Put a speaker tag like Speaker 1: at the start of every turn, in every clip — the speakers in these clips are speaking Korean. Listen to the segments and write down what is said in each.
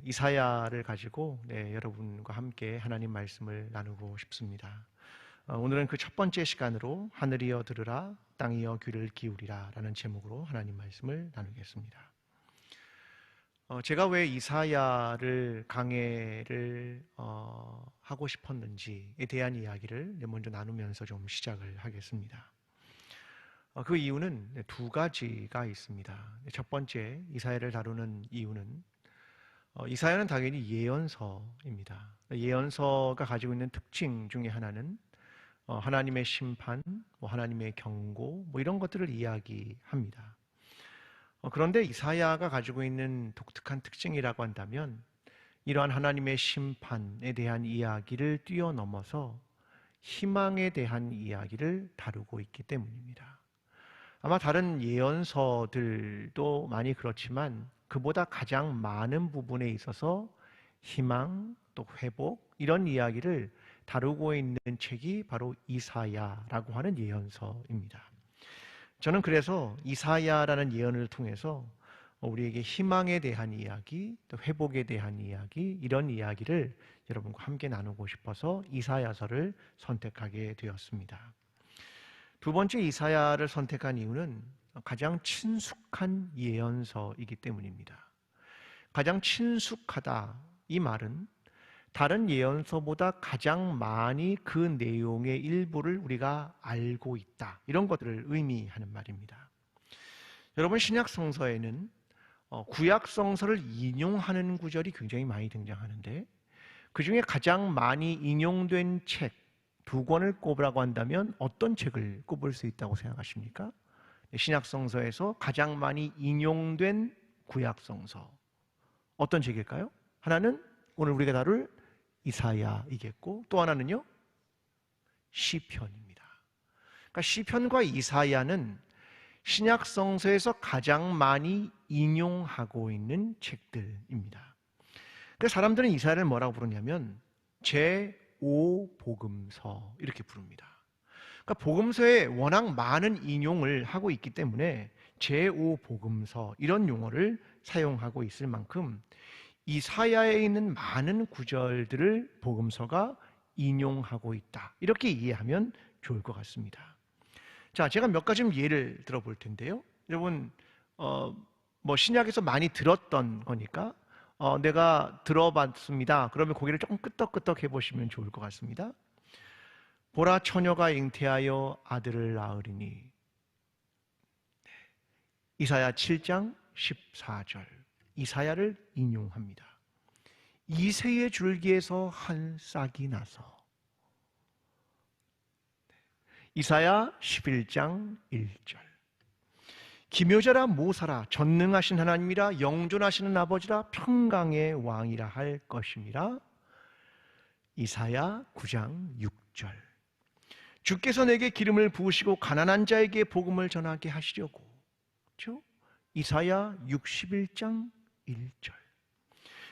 Speaker 1: 이사야를 가지고 여러분과 함께 하나님 말씀을 나누고 싶습니다. 오늘은 그 첫 번째 시간으로 하늘이여 들으라 땅이여 귀를 기울이라 라는 제목으로 하나님 말씀을 나누겠습니다. 제가 왜 이사야를 강해를 하고 싶었는지에 대한 이야기를 먼저 나누면서 좀 시작을 하겠습니다. 그 이유는 두 가지가 있습니다. 첫 번째, 이사야를 다루는 이유는 이사야는 당연히 예언서입니다. 예언서가 가지고 있는 특징 중에 하나는 하나님의 심판, 하나님의 경고 이런 것들을 이야기합니다. 그런데 이사야가 가지고 있는 독특한 특징이라고 한다면 이러한 하나님의 심판에 대한 이야기를 뛰어넘어서 희망에 대한 이야기를 다루고 있기 때문입니다. 아마 다른 예언서들도 많이 그렇지만 그보다 가장 많은 부분에 있어서 희망, 또 회복 이런 이야기를 다루고 있는 책이 바로 이사야라고 하는 예언서입니다. 저는 그래서 이사야라는 예언을 통해서 우리에게 희망에 대한 이야기, 또 회복에 대한 이야기 이런 이야기를 여러분과 함께 나누고 싶어서 이사야서를 선택하게 되었습니다. 두 번째, 이사야를 선택한 이유는 가장 친숙한 예언서이기 때문입니다. 가장 친숙하다, 이 말은 다른 예언서보다 가장 많이 그 내용의 일부를 우리가 알고 있다, 이런 것들을 의미하는 말입니다. 여러분, 신약 성서에는 구약 성서를 인용하는 구절이 굉장히 많이 등장하는데 그 중에 가장 많이 인용된 책 두 권을 꼽으라고 한다면 어떤 책을 꼽을 수 있다고 생각하십니까? 신약 성서에서 가장 많이 인용된 구약 성서 어떤 책일까요? 하나는 오늘 우리가 다룰 이사야이겠고 또 하나는요, 시편입니다. 그러니까 시편과 이사야는 신약 성서에서 가장 많이 인용하고 있는 책들입니다. 그래서 사람들은 이사야를 뭐라고 부르냐면 제5복음서 이렇게 부릅니다. 그러니까 복음서에 워낙 많은 인용을 하고 있기 때문에 제5복음서 이런 용어를 사용하고 있을 만큼 이사야에 있는 많은 구절들을 복음서가 인용하고 있다, 이렇게 이해하면 좋을 것 같습니다. 자, 제가 몇 가지 예를 들어볼 텐데요. 여러분, 신약에서 많이 들었던 거니까 내가 들어봤습니다. 그러면 고개를 조금 끄덕끄덕 해보시면 좋을 것 같습니다. 보라, 처녀가 잉태하여 아들을 낳으리니. 이사야 7장 14절 이사야를 인용합니다. 이새의 줄기에서 한 싹이 나서. 이사야 11장 1절 기묘자라 모사라 전능하신 하나님이라 영존하시는 아버지라 평강의 왕이라 할 것임이라. 이사야 9장 6절 주께서 내게 기름을 부으시고 가난한 자에게 복음을 전하게 하시려고. 그렇죠? 이사야 61장 1절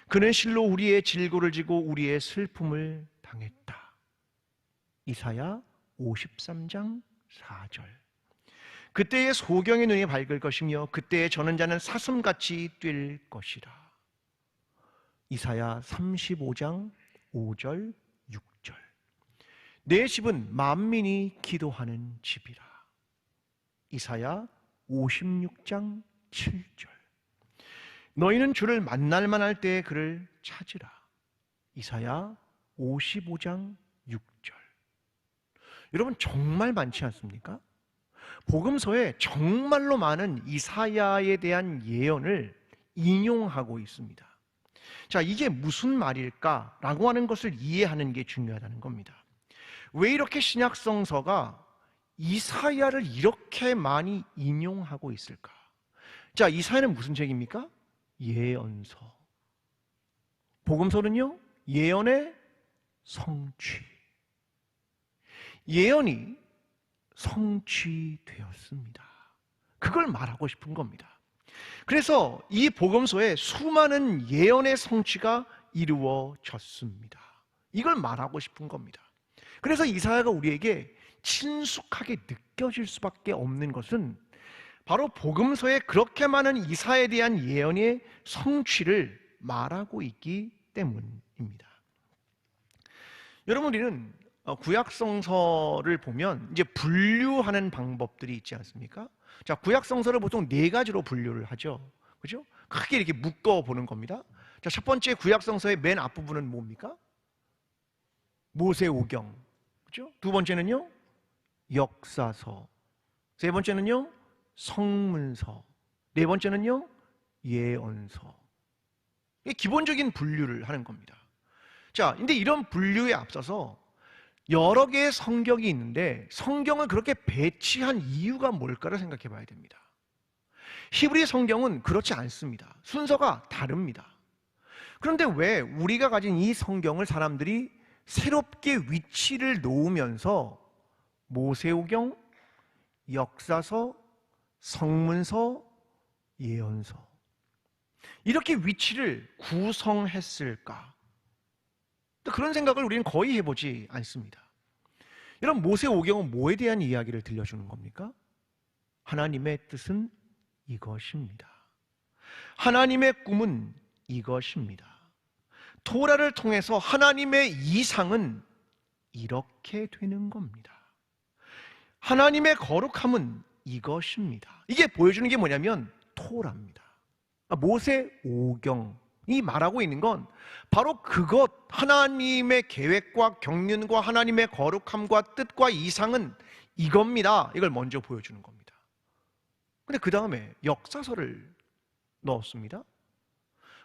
Speaker 1: 그는 실로 우리의 질고를 지고 우리의 슬픔을 당했다. 이사야 53장 4절 그때의 소경의 눈이 밝을 것이며 그때의 저는 자는 사슴같이 뛸 것이라. 이사야 35장 5절 6절 내 집은 만민이 기도하는 집이라. 이사야 56장 7절 너희는 주를 만날 만할 때에 그를 찾으라. 이사야 55장 6절 여러분, 정말 많지 않습니까? 복음서에 정말로 많은 이사야에 대한 예언을 인용하고 있습니다. 자, 이게 무슨 말일까라고 하는 것을 이해하는 게 중요하다는 겁니다. 왜 이렇게 신약 성서가 이사야를 이렇게 많이 인용하고 있을까? 자, 이사야는 무슨 책입니까? 예언서. 복음서는요, 예언의 성취. 예언이 성취되었습니다. 그걸 말하고 싶은 겁니다. 그래서 이 복음서에 수많은 예언의 성취가 이루어졌습니다. 이걸 말하고 싶은 겁니다. 그래서 이사야가 우리에게 친숙하게 느껴질 수밖에 없는 것은 바로 복음서에 그렇게 많은 이사야에 대한 예언의 성취를 말하고 있기 때문입니다. 여러분, 우리는 구약성서를 보면 이제 분류하는 방법들이 있지 않습니까? 자, 구약성서를 보통 네 가지로 분류를 하죠. 그죠? 크게 이렇게 묶어 보는 겁니다. 자, 첫 번째 구약성서의 맨 앞부분은 뭡니까? 모세오경. 그죠? 두 번째는요, 역사서. 세 번째는요, 성문서. 네 번째는요, 예언서. 이게 기본적인 분류를 하는 겁니다. 자, 근데 이런 분류에 앞서서 여러 개의 성경이 있는데 성경을 그렇게 배치한 이유가 뭘까를 생각해 봐야 됩니다. 히브리 성경은 그렇지 않습니다. 순서가 다릅니다. 그런데 왜 우리가 가진 이 성경을 사람들이 새롭게 위치를 놓으면서 모세오경, 역사서, 성문서, 예언서 이렇게 위치를 구성했을까? 그런 생각을 우리는 거의 해보지 않습니다. 여러분, 모세오경은 뭐에 대한 이야기를 들려주는 겁니까? 하나님의 뜻은 이것입니다. 하나님의 꿈은 이것입니다. 토라를 통해서 하나님의 이상은 이렇게 되는 겁니다. 하나님의 거룩함은 이것입니다. 이게 보여주는 게 뭐냐면 토라입니다. 모세오경이 말하고 있는 건 바로 그것, 하나님의 계획과 경륜과 하나님의 거룩함과 뜻과 이상은 이겁니다. 이걸 먼저 보여주는 겁니다. 근데 그 다음에 역사서를 넣었습니다.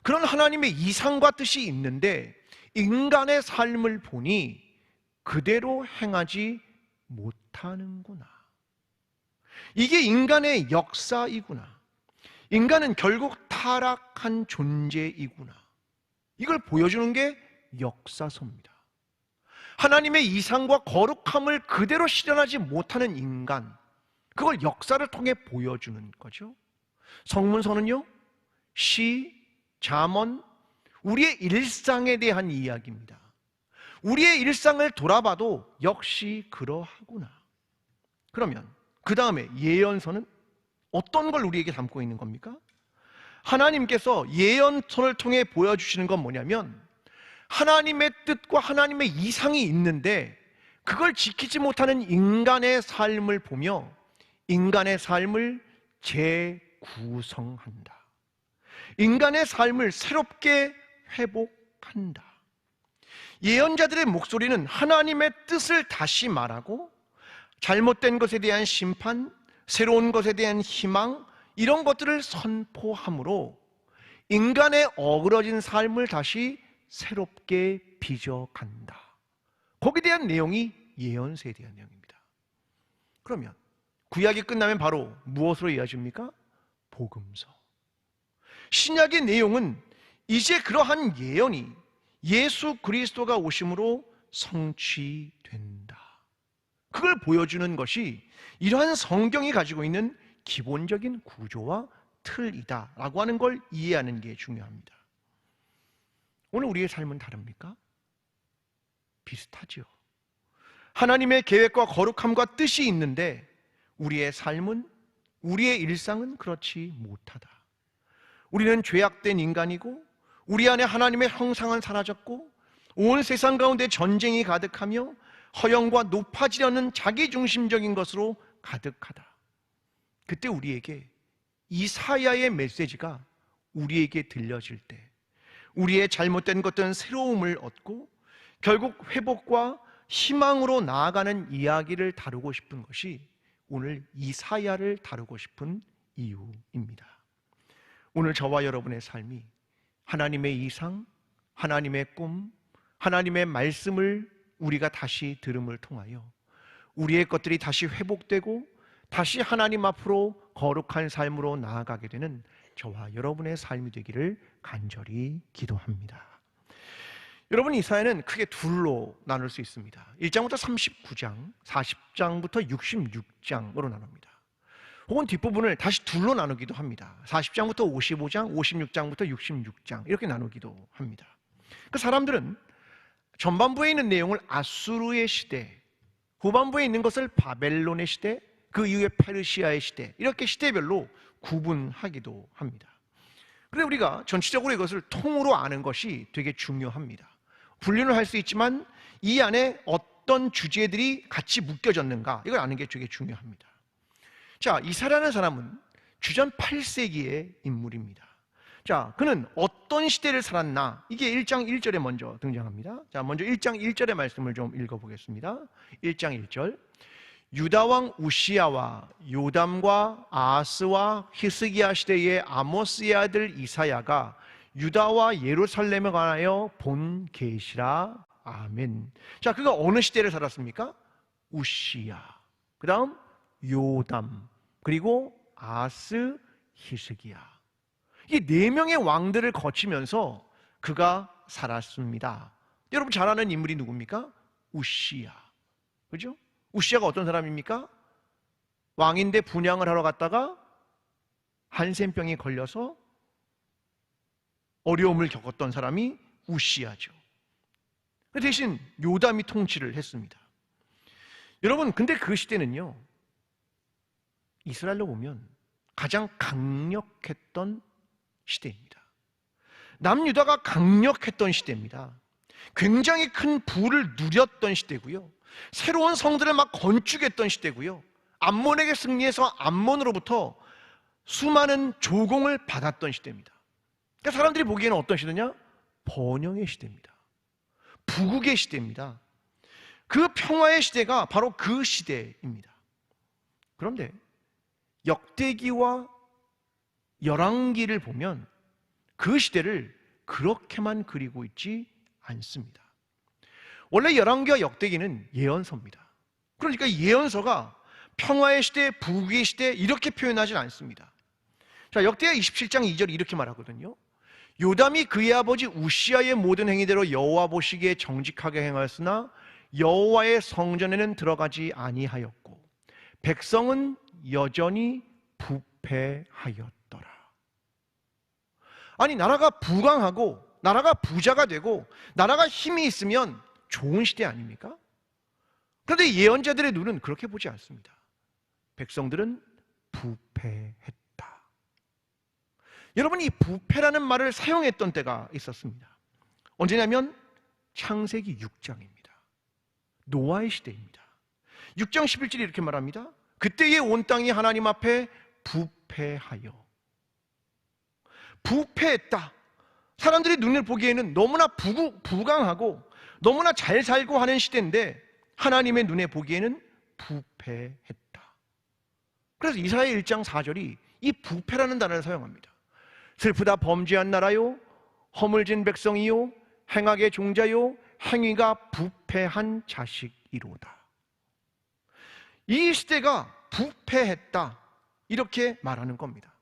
Speaker 1: 그런 하나님의 이상과 뜻이 있는데 인간의 삶을 보니 그대로 행하지 못하는구나. 이게 인간의 역사이구나. 인간은 결국 타락한 존재이구나. 이걸 보여주는 게 역사서입니다. 하나님의 이상과 거룩함을 그대로 실현하지 못하는 인간, 그걸 역사를 통해 보여주는 거죠. 성문서는요, 시, 잠언, 우리의 일상에 대한 이야기입니다. 우리의 일상을 돌아봐도 역시 그러하구나. 그러면 그 다음에 예언서는 어떤 걸 우리에게 담고 있는 겁니까? 하나님께서 예언서를 통해 보여주시는 건 뭐냐면 하나님의 뜻과 하나님의 이상이 있는데 그걸 지키지 못하는 인간의 삶을 보며 인간의 삶을 재구성한다. 인간의 삶을 새롭게 회복한다. 예언자들의 목소리는 하나님의 뜻을 다시 말하고 잘못된 것에 대한 심판, 새로운 것에 대한 희망, 이런 것들을 선포함으로 인간의 어그러진 삶을 다시 새롭게 빚어간다. 거기에 대한 내용이 예언서에 대한 내용입니다. 그러면 구약이 끝나면 바로 무엇으로 이어집니까? 복음서. 신약의 내용은 이제 그러한 예언이 예수 그리스도가 오심으로 성취된다. 그걸 보여주는 것이 이러한 성경이 가지고 있는 기본적인 구조와 틀이다 라고 하는 걸 이해하는 게 중요합니다. 오늘 우리의 삶은 다릅니까? 비슷하죠. 하나님의 계획과 거룩함과 뜻이 있는데 우리의 삶은, 우리의 일상은 그렇지 못하다. 우리는 죄악된 인간이고 우리 안에 하나님의 형상은 사라졌고 온 세상 가운데 전쟁이 가득하며 허영과 높아지려는 자기중심적인 것으로 가득하다. 그때 우리에게 이사야의 메시지가 우리에게 들려질 때 우리의 잘못된 것들은 새로움을 얻고 결국 회복과 희망으로 나아가는 이야기를 다루고 싶은 것이 오늘 이사야를 다루고 싶은 이유입니다. 오늘 저와 여러분의 삶이 하나님의 이상, 하나님의 꿈, 하나님의 말씀을 우리가 다시 들음을 통하여 우리의 것들이 다시 회복되고 다시 하나님 앞으로 거룩한 삶으로 나아가게 되는 저와 여러분의 삶이 되기를 간절히 기도합니다. 여러분, 이사야는 크게 둘로 나눌 수 있습니다. 1장부터 39장, 40장부터 66장으로 나눕니다. 혹은 뒷부분을 다시 둘로 나누기도 합니다. 40장부터 55장, 56장부터 66장 이렇게 나누기도 합니다. 그 사람들은 전반부에 있는 내용을 아수르의 시대, 후반부에 있는 것을 바벨론의 시대, 그 이후에 페르시아의 시대, 이렇게 시대별로 구분하기도 합니다. 그래서 우리가 전체적으로 이것을 통으로 아는 것이 되게 중요합니다. 분류는 할 수 있지만 이 안에 어떤 주제들이 같이 묶여졌는가, 이걸 아는 게 되게 중요합니다. 자, 이사라는 사람은 주전 8세기의 인물입니다. 자, 그는 어떤 시대를 살았나? 이게 1장 1절에 먼저 등장합니다. 자, 먼저 1장 1절의 말씀을 좀 읽어보겠습니다. 1장 1절. 유다 왕 우시야와 요담과 아하스와 히스기야 시대의 아모스의 아들 이사야가 유다와 예루살렘에 관하여 본 계시라. 아멘. 자, 그가 어느 시대를 살았습니까? 우시야, 그 다음 요담, 그리고 아하스, 히스기야. 이 네 명의 왕들을 거치면서 그가 살았습니다. 여러분 잘 아는 인물이 누굽니까? 우시야. 그죠? 우시야가 어떤 사람입니까? 왕인데 분향을 하러 갔다가 한센병에 걸려서 어려움을 겪었던 사람이 우시야죠. 대신 요담이 통치를 했습니다. 여러분, 근데 그 시대는요, 이스라엘로 보면 가장 강력했던 시대입니다. 남유다가 강력했던 시대입니다. 굉장히 큰 부를 누렸던 시대고요, 새로운 성들을 막 건축했던 시대고요, 암몬에게 승리해서 암몬으로부터 수많은 조공을 받았던 시대입니다. 그러니까 사람들이 보기에는 어떤 시대냐? 번영의 시대입니다. 부국의 시대입니다. 그 평화의 시대가 바로 그 시대입니다. 그런데 역대기와 열왕기를 보면 그 시대를 그렇게만 그리고 있지 않습니다. 원래 열왕기와 역대기는 예언서입니다. 그러니까 예언서가 평화의 시대, 부국의 시대 이렇게 표현하진 않습니다. 자, 역대하 27장 2절이 이렇게 말하거든요. 요담이 그의 아버지 우시야의 모든 행위대로 여호와 보시기에 정직하게 행하였으나 여호와의 성전에는 들어가지 아니하였고 백성은 여전히 부패하였더라. 아니, 나라가 부강하고 나라가 부자가 되고 나라가 힘이 있으면 좋은 시대 아닙니까? 그런데 예언자들의 눈은 그렇게 보지 않습니다. 백성들은 부패했다. 여러분, 이 부패라는 말을 사용했던 때가 있었습니다. 언제냐면 창세기 6장입니다. 노아의 시대입니다. 6장 11절이 이렇게 말합니다. 그때의 온 땅이 하나님 앞에 부패하여. 부패했다. 사람들이 눈을 보기에는 너무나 부강하고 너무나 잘 살고 하는 시대인데 하나님의 눈에 보기에는 부패했다. 그래서 이사야 1장 4절이 이 부패라는 단어를 사용합니다. 슬프다 범죄한 나라요, 허물진 백성이요, 행악의 종자요, 행위가 부패한 자식이로다. 이 시대가 부패했다, 이렇게 말하는 겁니다.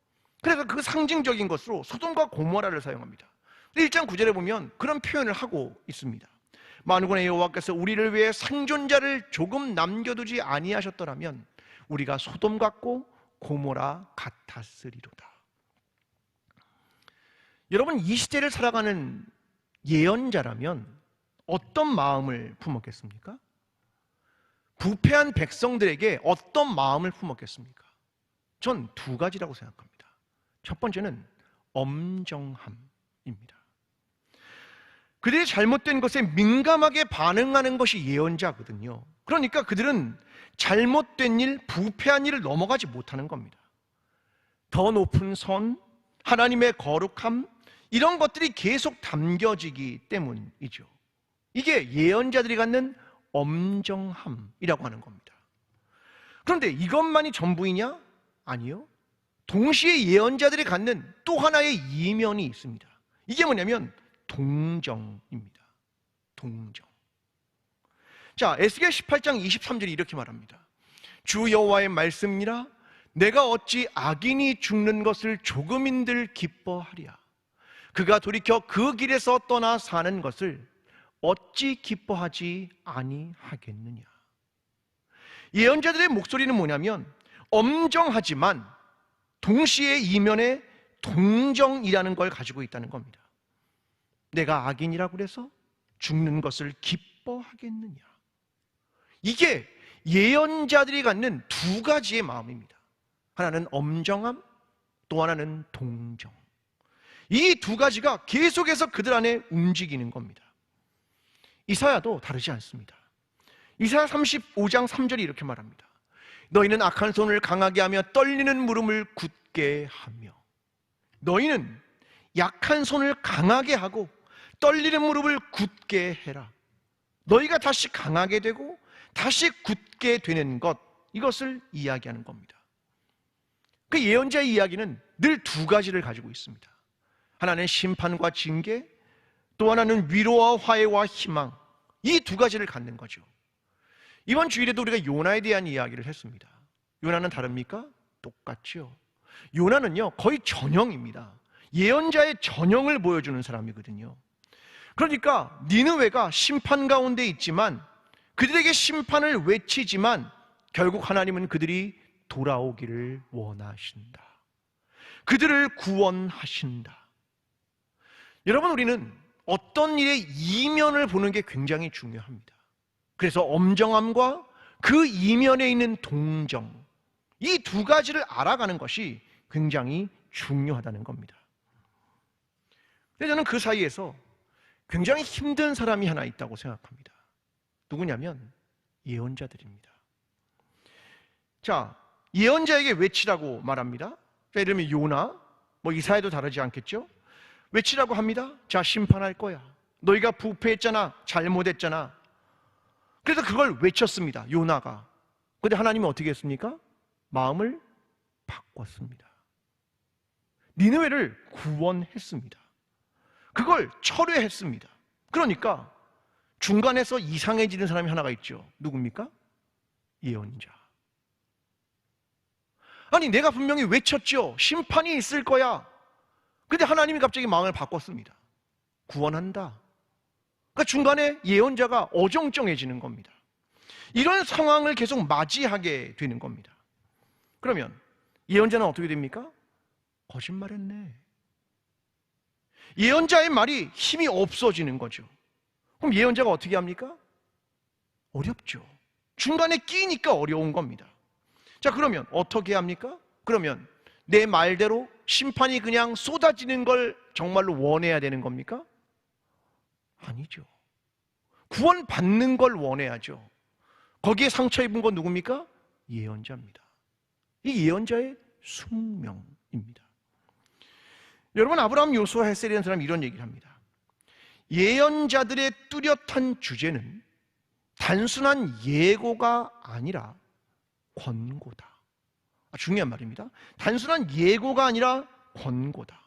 Speaker 1: 그래서 그 상징적인 것으로 소돔과 고모라를 사용합니다. 1장 9절에 보면 그런 표현을 하고 있습니다. 만군의 여호와께서 우리를 위해 생존자를 조금 남겨두지 아니하셨더라면 우리가 소돔 같고 고모라 같았으리로다. 여러분, 이 시대를 살아가는 예언자라면 어떤 마음을 품었겠습니까? 부패한 백성들에게 어떤 마음을 품었겠습니까? 전 두 가지라고 생각합니다. 첫 번째는 엄정함입니다. 그들이 잘못된 것에 민감하게 반응하는 것이 예언자거든요. 그러니까 그들은 잘못된 일, 부패한 일을 넘어가지 못하는 겁니다. 더 높은 선, 하나님의 거룩함, 이런 것들이 계속 담겨지기 때문이죠. 이게 예언자들이 갖는 엄정함이라고 하는 겁니다. 그런데 이것만이 전부이냐? 아니요. 동시에 예언자들이 갖는 또 하나의 이면이 있습니다. 이게 뭐냐면 동정입니다. 동정. 자, 에스겔 18장 23절이 이렇게 말합니다. 주 여호와의 말씀이라 내가 어찌 악인이 죽는 것을 조금인들 기뻐하랴. 그가 돌이켜 그 길에서 떠나 사는 것을 어찌 기뻐하지 아니하겠느냐. 예언자들의 목소리는 뭐냐면 엄정하지만 동시에 이면에 동정이라는 걸 가지고 있다는 겁니다. 내가 악인이라고 그래서 죽는 것을 기뻐하겠느냐. 이게 예언자들이 갖는 두 가지의 마음입니다. 하나는 엄정함, 또 하나는 동정. 이 두 가지가 계속해서 그들 안에 움직이는 겁니다. 이사야도 다르지 않습니다. 이사야 35장 3절이 이렇게 말합니다. 너희는 악한 손을 강하게 하며 떨리는 무릎을 굳게 하며. 너희는 약한 손을 강하게 하고 떨리는 무릎을 굳게 해라. 너희가 다시 강하게 되고 다시 굳게 되는 것, 이것을 이야기하는 겁니다. 그 예언자의 이야기는 늘 두 가지를 가지고 있습니다. 하나는 심판과 징계, 또 하나는 위로와 화해와 희망, 이 두 가지를 갖는 거죠. 이번 주일에도 우리가 요나에 대한 이야기를 했습니다. 요나는 다릅니까? 똑같죠. 요나는요 거의 전형입니다. 예언자의 전형을 보여주는 사람이거든요. 그러니까 니느웨가 심판 가운데 있지만, 그들에게 심판을 외치지만 결국 하나님은 그들이 돌아오기를 원하신다. 그들을 구원하신다. 여러분, 우리는 어떤 일의 이면을 보는 게 굉장히 중요합니다. 그래서 엄정함과 그 이면에 있는 동정, 이 두 가지를 알아가는 것이 굉장히 중요하다는 겁니다. 근데 저는 그 사이에서 굉장히 힘든 사람이 하나 있다고 생각합니다. 누구냐면 예언자들입니다. 자, 예언자에게 외치라고 말합니다. 자, 예를 들면 요나, 이사야도 다르지 않겠죠? 외치라고 합니다. 자, 심판할 거야. 너희가 부패했잖아. 잘못했잖아. 그래서 그걸 외쳤습니다. 요나가. 그런데 하나님이 어떻게 했습니까? 마음을 바꿨습니다. 니느웨를 구원했습니다. 그걸 철회했습니다. 그러니까 중간에서 이상해지는 사람이 하나가 있죠. 누굽니까? 예언자. 아니, 내가 분명히 외쳤죠. 심판이 있을 거야. 근데 하나님이 갑자기 마음을 바꿨습니다. 구원한다. 그러니까 중간에 예언자가 어정쩡해지는 겁니다. 이런 상황을 계속 맞이하게 되는 겁니다. 그러면 예언자는 어떻게 됩니까? 거짓말했네. 예언자의 말이 힘이 없어지는 거죠. 그럼 예언자가 어떻게 합니까? 어렵죠. 중간에 끼니까 어려운 겁니다. 자, 그러면 어떻게 합니까? 그러면 내 말대로 심판이 그냥 쏟아지는 걸 정말로 원해야 되는 겁니까? 아니죠. 구원받는 걸 원해야죠. 거기에 상처 입은 건 누굽니까? 예언자입니다. 이 예언자의 숙명입니다. 여러분, 아브라함, 요수아, 헷셀이라는 사람이 이런 얘기를 합니다. 예언자들의 뚜렷한 주제는 단순한 예고가 아니라 권고다. 중요한 말입니다. 단순한 예고가 아니라 권고다.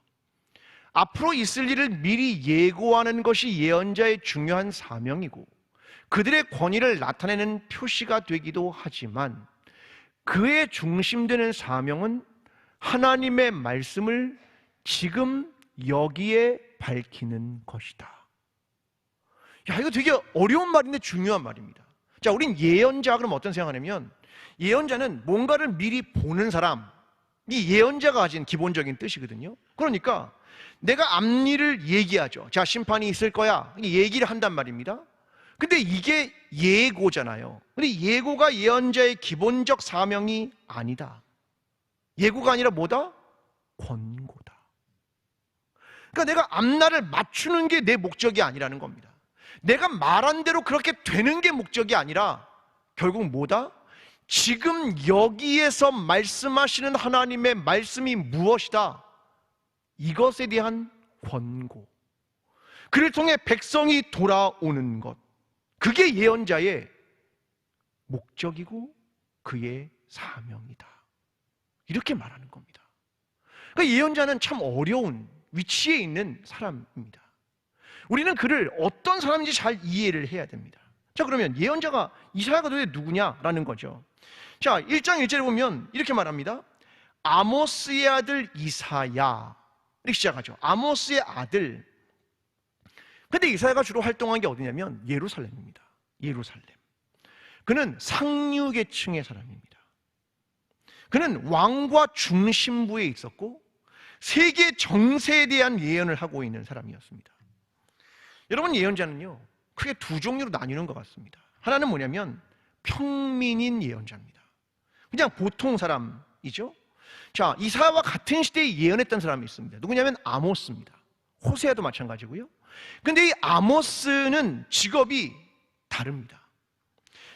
Speaker 1: 앞으로 있을 일을 미리 예고하는 것이 예언자의 중요한 사명이고 그들의 권위를 나타내는 표시가 되기도 하지만, 그의 중심되는 사명은 하나님의 말씀을 지금 여기에 밝히는 것이다. 야, 이거 되게 어려운 말인데 중요한 말입니다. 자, 우린 예언자 그럼 어떤 생각하냐면, 예언자는 뭔가를 미리 보는 사람, 이 예언자가 가진 기본적인 뜻이거든요. 그러니까 내가 앞일을 얘기하죠. 자, 심판이 있을 거야, 얘기를 한단 말입니다. 근데 이게 예고잖아요. 근데 예고가 예언자의 기본적 사명이 아니다. 예고가 아니라 뭐다? 권고다. 그러니까 내가 앞날을 맞추는 게 내 목적이 아니라는 겁니다. 내가 말한 대로 그렇게 되는 게 목적이 아니라 결국 뭐다? 지금 여기에서 말씀하시는 하나님의 말씀이 무엇이다? 이것에 대한 권고, 그를 통해 백성이 돌아오는 것, 그게 예언자의 목적이고 그의 사명이다. 이렇게 말하는 겁니다. 그러니까 예언자는 참 어려운 위치에 있는 사람입니다. 우리는 그를 어떤 사람인지 잘 이해를 해야 됩니다. 자, 그러면 예언자가 이사야가 도대체 누구냐라는 거죠. 자, 1장 1절에 보면 이렇게 말합니다. 아모스의 아들 이사야, 이렇게 시작하죠. 아모스의 아들. 근데 이사야가 주로 활동한 게 어디냐면 예루살렘입니다. 예루살렘. 그는 상류계층의 사람입니다. 그는 왕과 중심부에 있었고 세계 정세에 대한 예언을 하고 있는 사람이었습니다. 여러분, 예언자는요 크게 두 종류로 나뉘는 것 같습니다. 하나는 뭐냐면 평민인 예언자입니다. 그냥 보통 사람이죠. 자, 이사야와 같은 시대에 예언했던 사람이 있습니다. 누구냐면 아모스입니다. 호세아도 마찬가지고요. 근데 이 아모스는 직업이 다릅니다.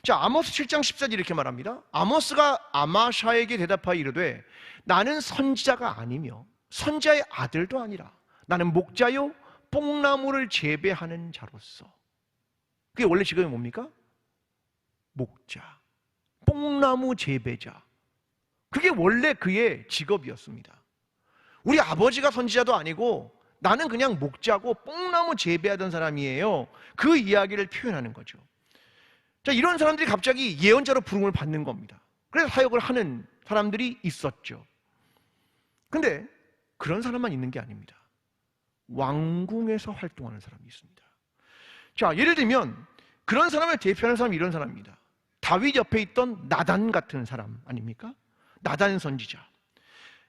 Speaker 1: 자, 아모스 7장 14절 이렇게 말합니다. 아모스가 아마샤에게 대답하여 이르되 나는 선지자가 아니며 선지자의 아들도 아니라 나는 목자요 뽕나무를 재배하는 자로서. 그게 원래 직업이 뭡니까? 목자, 뽕나무 재배자. 그게 원래 그의 직업이었습니다. 우리 아버지가 선지자도 아니고 나는 그냥 목자고 뽕나무 재배하던 사람이에요. 그 이야기를 표현하는 거죠. 자, 이런 사람들이 갑자기 예언자로 부름을 받는 겁니다. 그래서 사역을 하는 사람들이 있었죠. 근데 그런 사람만 있는 게 아닙니다. 왕궁에서 활동하는 사람이 있습니다. 자, 예를 들면 그런 사람을 대표하는 사람이 이런 사람입니다. 다윗 옆에 있던 나단 같은 사람 아닙니까? 나단 선지자.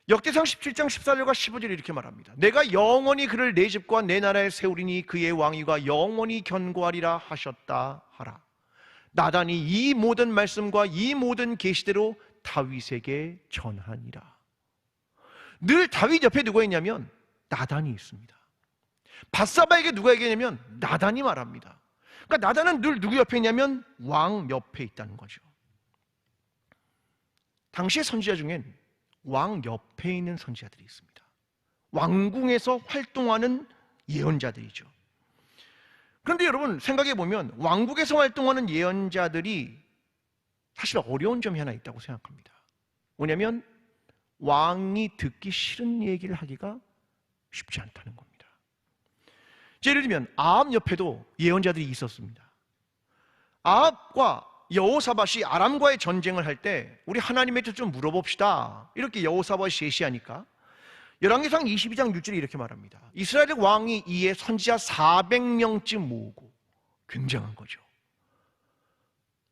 Speaker 1: 역대상 17장 14절과 15절에 이렇게 말합니다. 내가 영원히 그를 내 집과 내 나라에 세우리니 그의 왕위가 영원히 견고하리라 하셨다 하라. 나단이 이 모든 말씀과 이 모든 계시대로 다윗에게 전하니라. 늘 다윗 옆에 누가 있냐면 나단이 있습니다. 밧사바에게 누가 얘기하냐면 나단이 말합니다. 그러니까 나단은 늘 누구 옆에 있냐면 왕 옆에 있다는 거죠. 당시의 선지자 중엔 왕 옆에 있는 선지자들이 있습니다. 왕궁에서 활동하는 예언자들이죠. 그런데 여러분 생각해 보면 왕국에서 활동하는 예언자들이 사실 어려운 점이 하나 있다고 생각합니다. 뭐냐면 왕이 듣기 싫은 얘기를 하기가 쉽지 않다는 겁니다. 예를 들면 아합 옆에도 예언자들이 있었습니다. 아합과 여호사밧이 아람과의 전쟁을 할 때 우리 하나님한테 좀 물어봅시다 이렇게 여호사밧이 제시하니까 열왕기상 22장 6절에 이렇게 말합니다. 이스라엘 왕이 이에 선지자 400명쯤 모으고, 굉장한 거죠.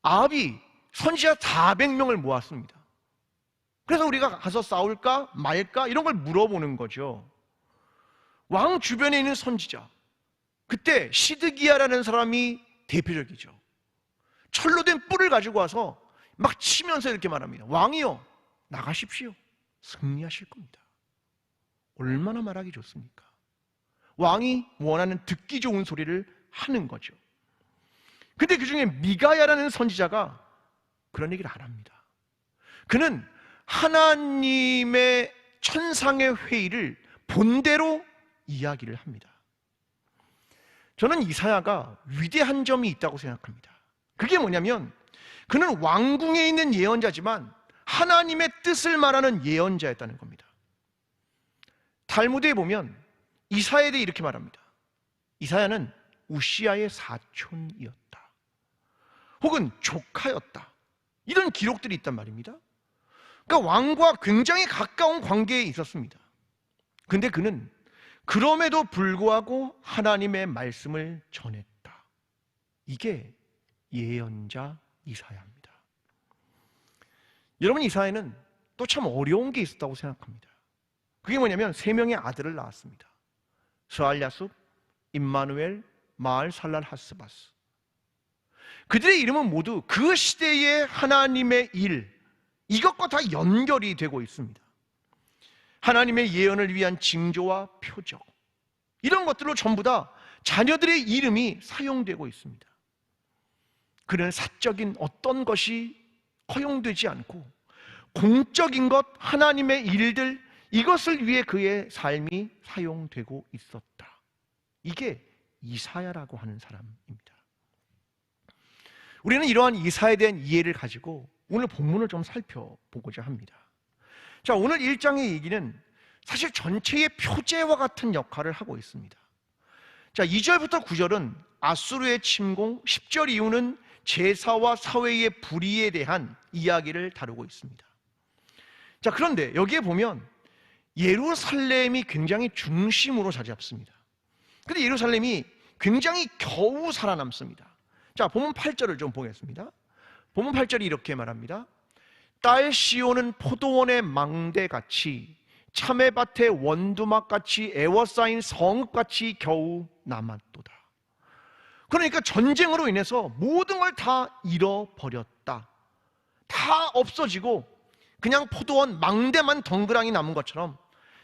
Speaker 1: 아합이 선지자 400명을 모았습니다. 그래서 우리가 가서 싸울까 말까 이런 걸 물어보는 거죠. 왕 주변에 있는 선지자, 그때 시드기야라는 사람이 대표적이죠. 철로 된 뿔을 가지고 와서 막 치면서 이렇게 말합니다. 왕이여 나가십시오. 승리하실 겁니다. 얼마나 말하기 좋습니까? 왕이 원하는 듣기 좋은 소리를 하는 거죠. 근데 그 중에 미가야라는 선지자가 그런 얘기를 안 합니다. 그는 하나님의 천상의 회의를 본대로 이야기를 합니다. 저는 이사야가 위대한 점이 있다고 생각합니다. 그게 뭐냐면 그는 왕궁에 있는 예언자지만 하나님의 뜻을 말하는 예언자였다는 겁니다. 탈무드에 보면 이사야에 대해 이렇게 말합니다. 이사야는 우시야의 사촌이었다, 혹은 조카였다, 이런 기록들이 있단 말입니다. 그러니까 왕과 굉장히 가까운 관계에 있었습니다. 근데 그는 그럼에도 불구하고 하나님의 말씀을 전했다. 이게 예언자 이사야입니다. 여러분, 이사야는 또 참 어려운 게 있었다고 생각합니다. 그게 뭐냐면 3명의 아들을 낳았습니다. 스알야숲, 임마누엘, 마을살랄 하스바스. 그들의 이름은 모두 그 시대의 하나님의 일, 이것과 다 연결이 되고 있습니다. 하나님의 예언을 위한 징조와 표적, 이런 것들로 전부 다 자녀들의 이름이 사용되고 있습니다. 그는 사적인 어떤 것이 허용되지 않고 공적인 것, 하나님의 일들, 이것을 위해 그의 삶이 사용되고 있었다. 이게 이사야라고 하는 사람입니다. 우리는 이러한 이사야에 대한 이해를 가지고 오늘 본문을 좀 살펴보고자 합니다. 자, 오늘 1장의 얘기는 사실 전체의 표제와 같은 역할을 하고 있습니다. 자, 2절부터 9절은 아수르의 침공, 10절 이후는 제사와 사회의 불의에 대한 이야기를 다루고 있습니다. 자, 그런데 여기에 보면 예루살렘이 굉장히 중심으로 자리 잡습니다. 근데 예루살렘이 굉장히 겨우 살아남습니다. 자, 본문 8절을 좀 보겠습니다. 본문 8절이 이렇게 말합니다. 딸 시온은 포도원의 망대같이 참외밭의 원두막같이 애워싸인 성읍같이 겨우 남았도다. 그러니까 전쟁으로 인해서 모든 걸 다 잃어버렸다, 다 없어지고 그냥 포도원 망대만 덩그랑이 남은 것처럼,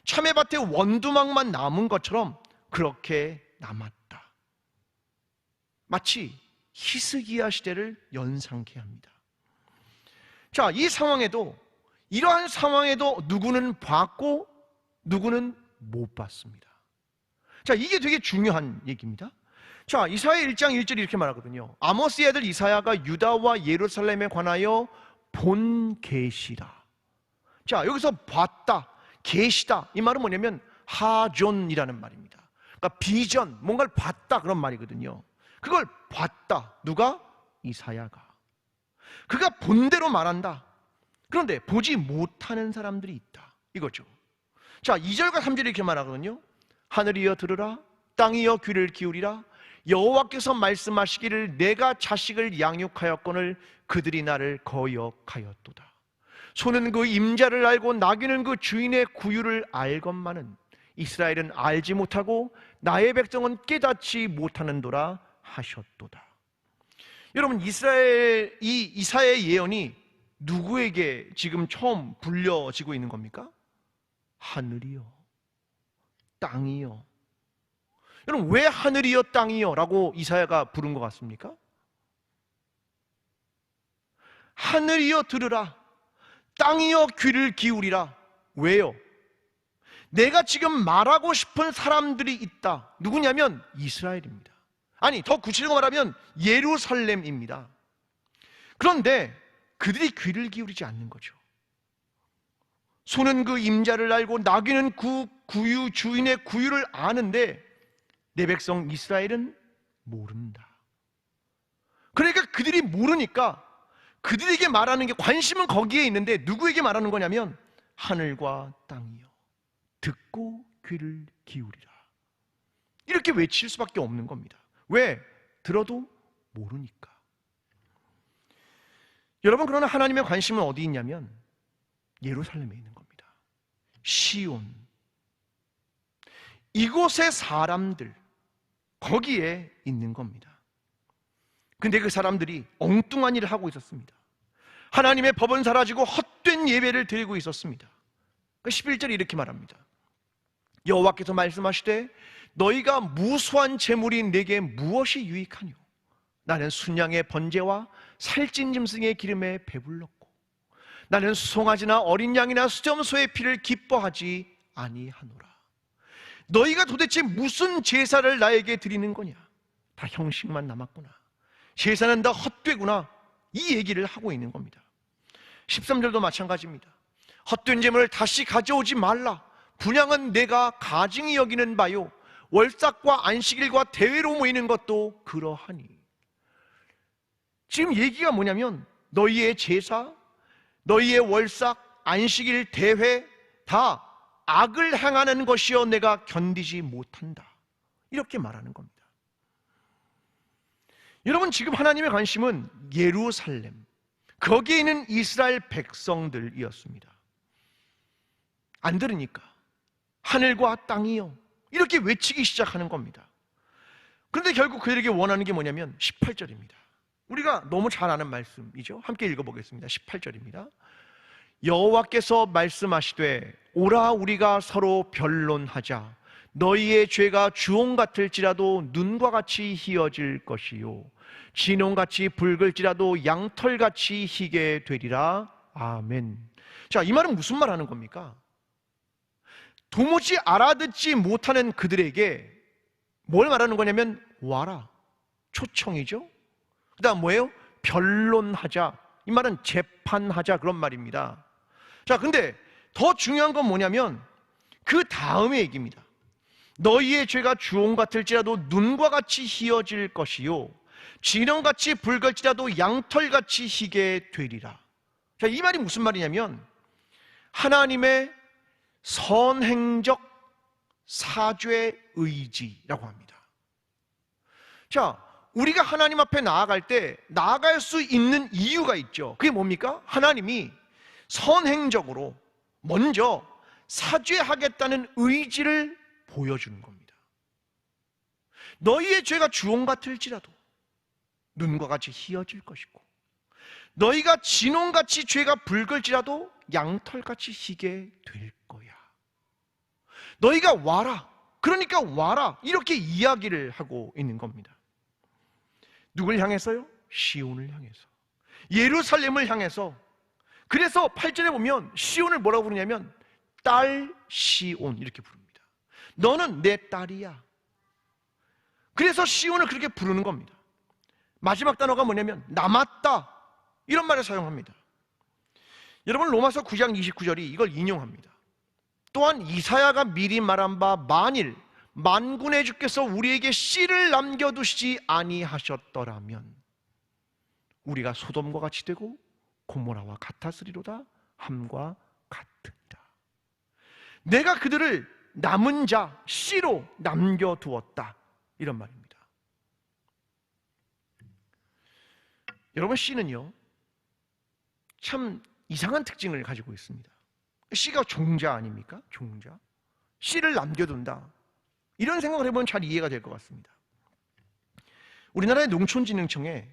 Speaker 1: 참외밭에 원두막만 남은 것처럼 그렇게 남았다. 마치 히스기야 시대를 연상케 합니다. 자, 이 상황에도, 이러한 상황에도 누구는 봤고 누구는 못 봤습니다. 자, 이게 되게 중요한 얘기입니다. 자, 이사야 1장 1절이 이렇게 말하거든요. 아모스의 아들 이사야가 유다와 예루살렘에 관하여 본 계시라. 자, 여기서 봤다, 계시다, 이 말은 뭐냐면 하존이라는 말입니다. 그러니까 비전, 뭔가를 봤다, 그런 말이거든요. 그걸 봤다. 누가? 이사야가. 그가 본 대로 말한다. 그런데 보지 못하는 사람들이 있다, 이거죠. 자, 2절과 3절이 이렇게 말하거든요. 하늘이여 들으라, 땅이여 귀를 기울이라. 여호와께서 말씀하시기를 내가 자식을 양육하였거늘 그들이 나를 거역하였도다. 소는 그 임자를 알고 나귀는 그 주인의 구유를 알건만은 이스라엘은 알지 못하고 나의 백성은 깨닫지 못하는도라 하셨도다. 여러분, 이사야의 예언이 누구에게 지금 처음 불려지고 있는 겁니까? 하늘이요, 땅이요. 여러분, 왜 하늘이요 땅이요 라고 이사야가 부른 것 같습니까? 하늘이요 들으라, 땅이요 귀를 기울이라. 왜요? 내가 지금 말하고 싶은 사람들이 있다. 누구냐면 이스라엘입니다. 아니, 더 구체적으로 말하면 예루살렘입니다. 그런데 그들이 귀를 기울이지 않는 거죠. 소는 그 임자를 알고 나귀는 그 구유, 주인의 구유를 아는데 내 백성 이스라엘은 모른다. 그러니까 그들이 모르니까 그들에게 말하는 게, 관심은 거기에 있는데 누구에게 말하는 거냐면 하늘과 땅이요 듣고 귀를 기울이라. 이렇게 외칠 수밖에 없는 겁니다. 왜? 들어도 모르니까. 여러분, 그러나 하나님의 관심은 어디 있냐면 예루살렘에 있는 겁니다. 시온, 이곳의 사람들, 거기에 있는 겁니다. 근데 그 사람들이 엉뚱한 일을 하고 있었습니다. 하나님의 법은 사라지고 헛된 예배를 드리고 있었습니다. 11절이 이렇게 말합니다. 여호와께서 말씀하시되 너희가 무수한 재물이 내게 무엇이 유익하뇨? 나는 순양의 번제와 살찐 짐승의 기름에 배불렀고 나는 수송아지나 어린 양이나 수점소의 피를 기뻐하지 아니하노라. 너희가 도대체 무슨 제사를 나에게 드리는 거냐? 다 형식만 남았구나. 제사는 다 헛되구나. 이 얘기를 하고 있는 겁니다. 13절도 마찬가지입니다. 헛된 재물을 다시 가져오지 말라. 분향은 내가 가증히 여기는 바요 월삭과 안식일과 대회로 모이는 것도 그러하니. 지금 얘기가 뭐냐면 너희의 제사, 너희의 월삭, 안식일, 대회 다 악을 행하는 것이여 내가 견디지 못한다. 이렇게 말하는 겁니다. 여러분, 지금 하나님의 관심은 예루살렘, 거기에 있는 이스라엘 백성들이었습니다. 안 들으니까 하늘과 땅이요 이렇게 외치기 시작하는 겁니다. 그런데 결국 그들에게 원하는 게 뭐냐면 18절입니다. 우리가 너무 잘 아는 말씀이죠. 함께 읽어보겠습니다. 18절입니다. 여호와께서 말씀하시되 오라 우리가 서로 변론하자. 너희의 죄가 주홍 같을지라도 눈과 같이 희어질 것이요 진홍같이 붉을지라도 양털같이 희게 되리라. 아멘. 자, 이 말은 무슨 말 하는 겁니까? 도무지 알아듣지 못하는 그들에게 뭘 말하는 거냐면 와라, 초청이죠. 그 다음 뭐예요? 변론하자. 이 말은 재판하자, 그런 말입니다. 자, 근데 더 중요한 건 뭐냐면 그 다음의 얘기입니다. 너희의 죄가 주홍 같을지라도 눈과 같이 희어질 것이요 진홍같이 붉을지라도 양털같이 희게 되리라. 자, 이 말이 무슨 말이냐면 하나님의 선행적 사죄 의지라고 합니다. 자, 우리가 하나님 앞에 나아갈 때 나아갈 수 있는 이유가 있죠. 그게 뭡니까? 하나님이 선행적으로 먼저 사죄하겠다는 의지를 보여주는 겁니다. 너희의 죄가 주홍 같을지라도 눈과 같이 희어질 것이고 너희가 진홍같이 죄가 붉을지라도 양털같이 희게 될 거야. 너희가 와라. 그러니까 와라. 이렇게 이야기를 하고 있는 겁니다. 누굴 향해서요? 시온을 향해서, 예루살렘을 향해서. 그래서 8절에 보면 시온을 뭐라고 부르냐면 딸 시온 이렇게 부릅니다. 너는 내 딸이야. 그래서 시온을 그렇게 부르는 겁니다. 마지막 단어가 뭐냐면 남았다, 이런 말을 사용합니다. 여러분, 로마서 9장 29절이 이걸 인용합니다. 또한 이사야가 미리 말한 바 만일 만군의 주께서 우리에게 씨를 남겨두시지 아니하셨더라면 우리가 소돔과 같이 되고 고모라와 같았으리로다 함과 같으리라. 내가 그들을 남은 자 씨로 남겨두었다, 이런 말입니다. 여러분, 씨는요 참 이상한 특징을 가지고 있습니다. 씨가 종자 아닙니까? 종자. 씨를 남겨둔다, 이런 생각을 해보면 잘 이해가 될 것 같습니다. 우리나라의 농촌진흥청에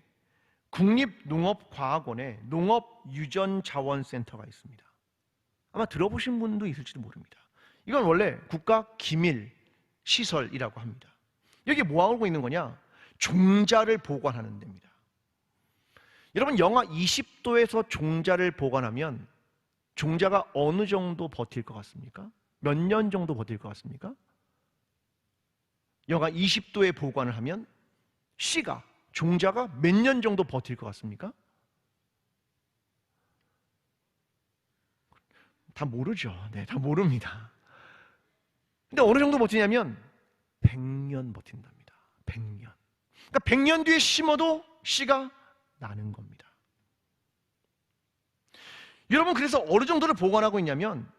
Speaker 1: 국립농업과학원에 농업유전자원센터가 있습니다. 아마 들어보신 분도 있을지도 모릅니다. 이건 원래 국가기밀시설이라고 합니다. 여기 뭐 하고 있는 거냐? 종자를 보관하는 데입니다. 여러분, 영하 20도에서 종자를 보관하면 종자가 어느 정도 버틸 것 같습니까? 몇 년 정도 버틸 것 같습니까? 영하 20도에 보관을 하면 씨가, 종자가 몇 년 정도 버틸 것 같습니까? 다 모르죠. 네, 다 모릅니다. 근데 어느 정도 버티냐면 100년 버틴답니다. 100년. 그러니까 100년 뒤에 심어도 씨가 나는 겁니다. 여러분, 그래서 어느 정도를 보관하고 있냐면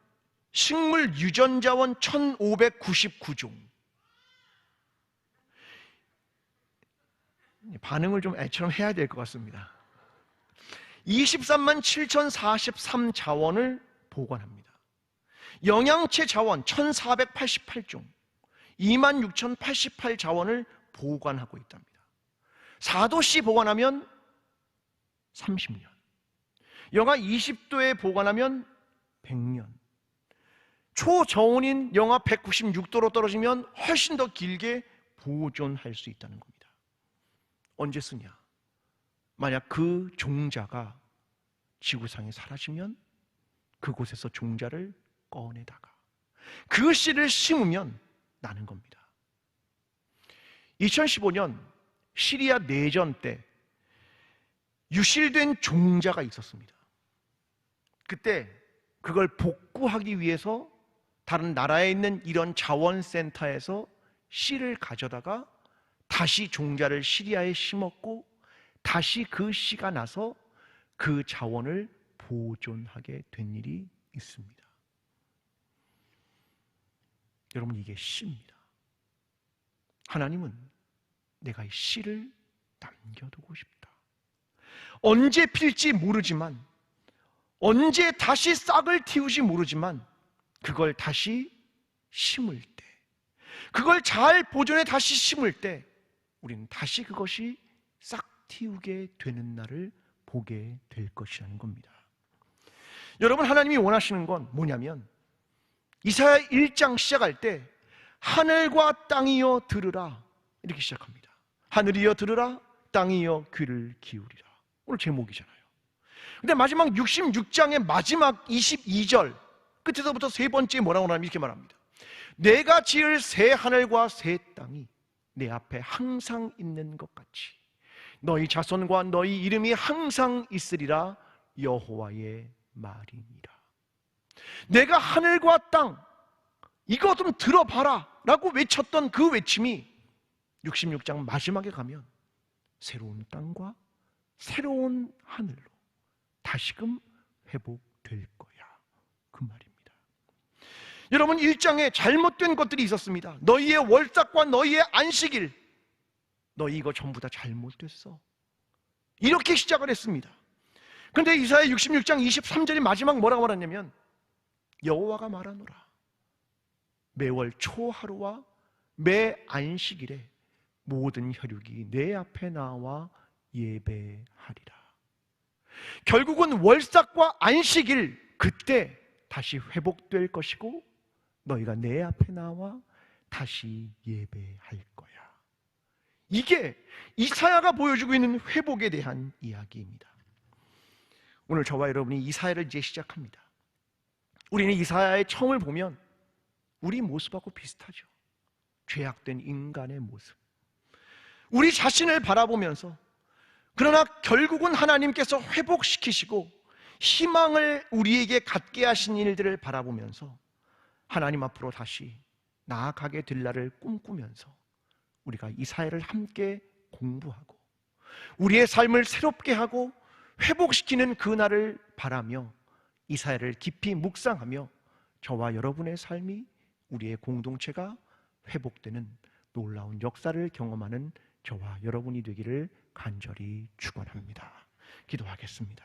Speaker 1: 식물 유전자원 1599종. 반응을 좀 애처럼 해야 될 것 같습니다. 23만 7043 자원을 보관합니다. 영양체 자원 1488종, 26,088 자원을 보관하고 있답니다. 4도씨 보관하면 30년, 영하 20도에 보관하면 100년, 초저온인 영하 196도로 떨어지면 훨씬 더 길게 보존할 수 있다는 겁니다. 언제 쓰냐? 만약 그 종자가 지구상에 사라지면 그곳에서 종자를 꺼내다가 그 씨를 심으면 나는 겁니다. 2015년 시리아 내전 때 유실된 종자가 있었습니다. 그때 그걸 복구하기 위해서 다른 나라에 있는 이런 자원센터에서 씨를 가져다가 다시 종자를 시리아에 심었고 다시 그 씨가 나서 그 자원을 보존하게 된 일이 있습니다. 여러분, 이게 씨입니다. 하나님은 내가 이 씨를 남겨두고 싶다. 언제 필지 모르지만, 언제 다시 싹을 틔울지 모르지만 그걸 다시 심을 때, 그걸 잘 보존해 다시 심을 때 우리는 다시 그것이 싹 틔우게 되는 날을 보게 될 것이라는 겁니다. 여러분, 하나님이 원하시는 건 뭐냐면 이사야 1장 시작할 때 하늘과 땅이여 들으라, 이렇게 시작합니다. 하늘이여 들으라, 땅이여 귀를 기울이라. 오늘 제목이잖아요. 근데 마지막 66장의 마지막 22절 끝에서부터 세 번째 뭐라고 하냐면 이렇게 말합니다. 내가 지을 새 하늘과 새 땅이 내 앞에 항상 있는 것 같이 너희 자손과 너희 이름이 항상 있으리라, 여호와의 말이니라. 내가 하늘과 땅 이거 좀 들어봐라 라고 외쳤던 그 외침이 66장 마지막에 가면 새로운 땅과 새로운 하늘로 다시금 회복될 거야, 그 말입니다. 여러분, 1장에 잘못된 것들이 있었습니다. 너희의 월삭과 너희의 안식일, 너희 이거 전부 다 잘못됐어, 이렇게 시작을 했습니다. 그런데 이사야 66장 23절이 마지막 뭐라고 말하냐면 여호와가 말하노라, 매월 초하루와 매 안식일에 모든 혈육이 내 앞에 나와 예배하리라. 결국은 월삭과 안식일, 그때 다시 회복될 것이고 너희가 내 앞에 나와 다시 예배할 거야. 이게 이사야가 보여주고 있는 회복에 대한 이야기입니다. 오늘 저와 여러분이 이사야를 이제 시작합니다. 우리는 이사야의 처음을 보면 우리 모습하고 비슷하죠. 죄악된 인간의 모습. 우리 자신을 바라보면서, 그러나 결국은 하나님께서 회복시키시고 희망을 우리에게 갖게 하신 일들을 바라보면서 하나님 앞으로 다시 나아가게 될 날을 꿈꾸면서 우리가 이사야를 함께 공부하고 우리의 삶을 새롭게 하고 회복시키는 그 날을 바라며 이사야를 깊이 묵상하며 저와 여러분의 삶이, 우리의 공동체가 회복되는 놀라운 역사를 경험하는 저와 여러분이 되기를 간절히 축원합니다. 기도하겠습니다.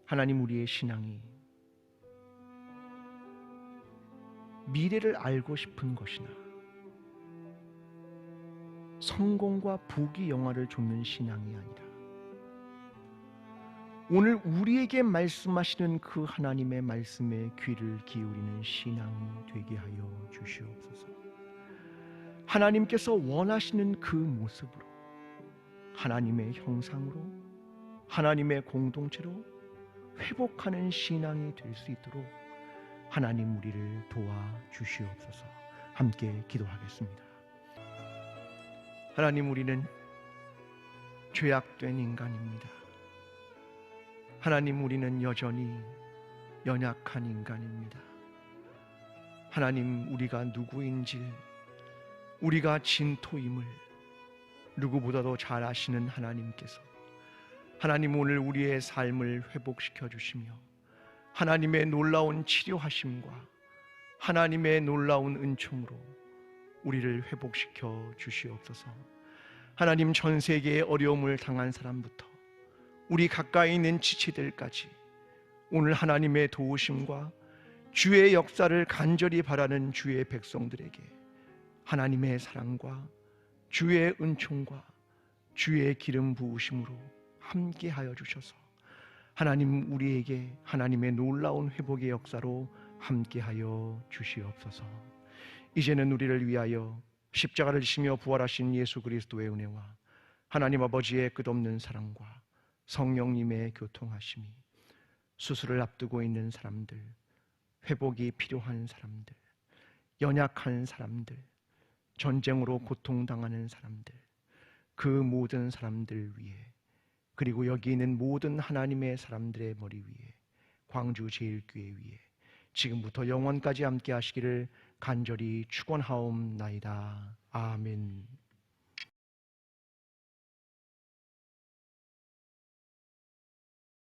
Speaker 1: 하나님, 우리의 신앙이 미래를 알고 싶은 것이나 성공과 부귀영화를 좇는 신앙이 아니라 오늘 우리에게 말씀하시는 그 하나님의 말씀에 귀를 기울이는 신앙이 되게 하여 주시옵소서. 하나님께서 원하시는 그 모습으로, 하나님의 형상으로, 하나님의 공동체로 회복하는 신앙이 될 수 있도록 하나님 우리를 도와주시옵소서. 함께 기도하겠습니다. 하나님, 우리는 죄악된 인간입니다. 하나님, 우리는 여전히 연약한 인간입니다. 하나님, 우리가 누구인지, 우리가 진토임을 누구보다도 잘 아시는 하나님께서 하나님, 오늘 우리의 삶을 회복시켜 주시며 하나님의 놀라운 치료하심과 하나님의 놀라운 은총으로 우리를 회복시켜 주시옵소서. 하나님, 전 세계의 어려움을 당한 사람부터 우리 가까이 있는 지체들까지 오늘 하나님의 도우심과 주의 역사를 간절히 바라는 주의 백성들에게 하나님의 사랑과 주의 은총과 주의 기름 부으심으로 함께하여 주셔서 하나님, 우리에게 하나님의 놀라운 회복의 역사로 함께하여 주시옵소서. 이제는 우리를 위하여 십자가를 지시며 부활하신 예수 그리스도의 은혜와 하나님 아버지의 끝없는 사랑과 성령님의 교통하심이, 수술을 앞두고 있는 사람들, 회복이 필요한 사람들, 연약한 사람들, 전쟁으로 고통당하는 사람들, 그 모든 사람들 위에, 그리고 여기 있는 모든 하나님의 사람들의 머리 위에, 광주제일교회 위에 지금부터 영원까지 함께 하시기를 간절히 축원하옵나이다. 아멘.